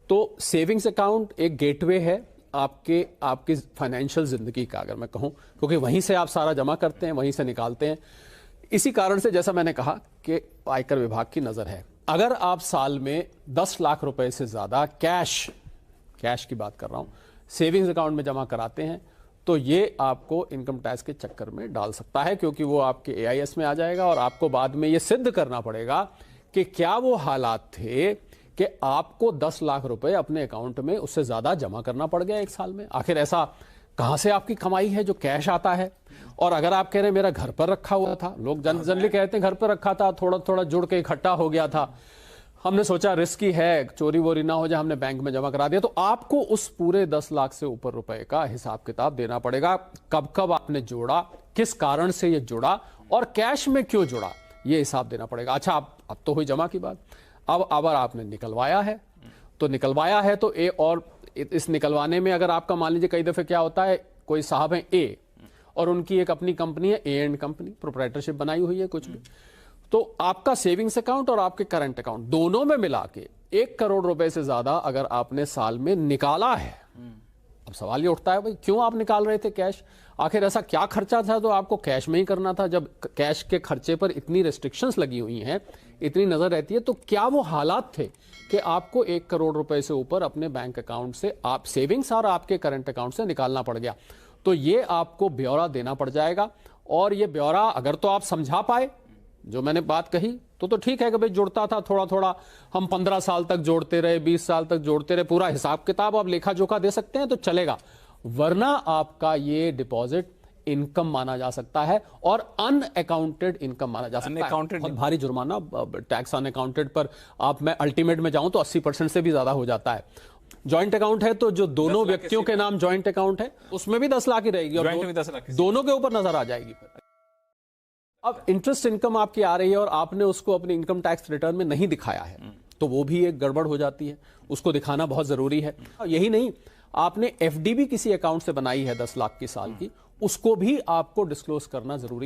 तो savings account एक gateway है आपकी फाइनेंशियल जिंदगी का, अगर मैं कहूं, क्योंकि वहीं से आप सारा जमा करते हैं, वहीं से निकालते हैं। इसी कारण से जैसा मैंने कहा कि आयकर विभाग की नजर है। अगर आप साल में 10 लाख रुपए से ज्यादा कैश की बात कर रहा हूं, सेविंग्स अकाउंट में जमा कराते हैं, तो ये आपको इनकम टैक्स के चक्कर में डाल सकता है, क्योंकि वो आपके एआईएस में आ जाएगा और आपको बाद में ये सिद्ध करना पड़ेगा कि क्या वो हालात थे कि आपको 10 लाख रुपए अपने अकाउंट में उससे ज्यादा जमा करना पड़ गया एक साल में। आखिर ऐसा कहां से आपकी कमाई है जो कैश आता है? और अगर आप कह रहे हैं मेरा घर पर रखा हुआ था, लोग जनरली कहते हैं घर पर रखा था, थोड़ा थोड़ा जुड़ के इकट्ठा हो गया था, हमने सोचा रिस्की है, चोरी वोरी ना हो जाए, हमने बैंक में जमा करा दिया, तो आपको उस पूरे 10 लाख से ऊपर रुपए का हिसाब किताब देना पड़ेगा। कब कब आपने जोड़ा, किस कारण से ये जुड़ा और कैश में क्यों जुड़ा, ये हिसाब देना पड़ेगा। अच्छा, अब तो हुई जमा की बात। अब अगर आपने निकलवाया है तो और इस निकलवाने में अगर आपका मान लीजिए कई दफे क्या होता है, कोई साहब है ए और उनकी एक अपनी कंपनी है, ए एंड कंपनी, प्रोप्राइटरशिप बनाई हुई है कुछ भी, तो आपका सेविंग्स अकाउंट और आपके करंट अकाउंट दोनों में मिला के 1 करोड़ रुपए से ज्यादा अगर आपने साल में निकाला है, अब सवाल ये उठता है भाई क्यों आप निकाल रहे थे कैश? आखिर ऐसा क्या खर्चा था तो आपको कैश में ही करना था? जब कैश के खर्चे पर इतनी रेस्ट्रिक्शंस लगी हुई हैं, इतनी नजर रहती है, तो क्या वो हालात थे कि आपको 1 करोड़ रुपए से ऊपर अपने बैंक अकाउंट से, आप सेविंग्स और आपके करंट अकाउंट से निकालना पड़ गया? तो ये आपको ब्यौरा देना पड़ जाएगा। और ये ब्यौरा अगर तो आप समझा पाए जो मैंने बात कही तो ठीक है कि भाई जुड़ता था थोड़ा थोड़ा, हम 15 साल तक जोड़ते रहे, 20 साल तक जोड़ते रहे, पूरा हिसाब किताब आप लेखा जोखा दे सकते हैं तो चलेगा। वरना आपका ये डिपॉजिट इनकम माना जा सकता है और अनअकाउंटेड इनकम माना जा सकता है। बहुत भारी जुर्माना टैक्स अनअकाउंटेड पर मैं अल्टीमेट में जाऊं तो 80% से भी ज्यादा हो जाता है। जॉइंट अकाउंट है तो जो दोनों व्यक्तियों के नाम जॉइंट अकाउंट है उसमें भी 10 लाख ही रहेगी और दोनों के ऊपर नजर आ जाएगी। अब इंटरेस्ट इनकम आपकी आ रही है और आपने उसको अपने इनकम टैक्स रिटर्न में नहीं दिखाया है, तो वो भी एक गड़बड़ हो जाती है, उसको दिखाना बहुत जरूरी है। यही नहीं, आपने एफडी भी किसी अकाउंट से बनाई है 10 लाख की साल की, उसको भी आपको डिस्क्लोज करना जरूरी है।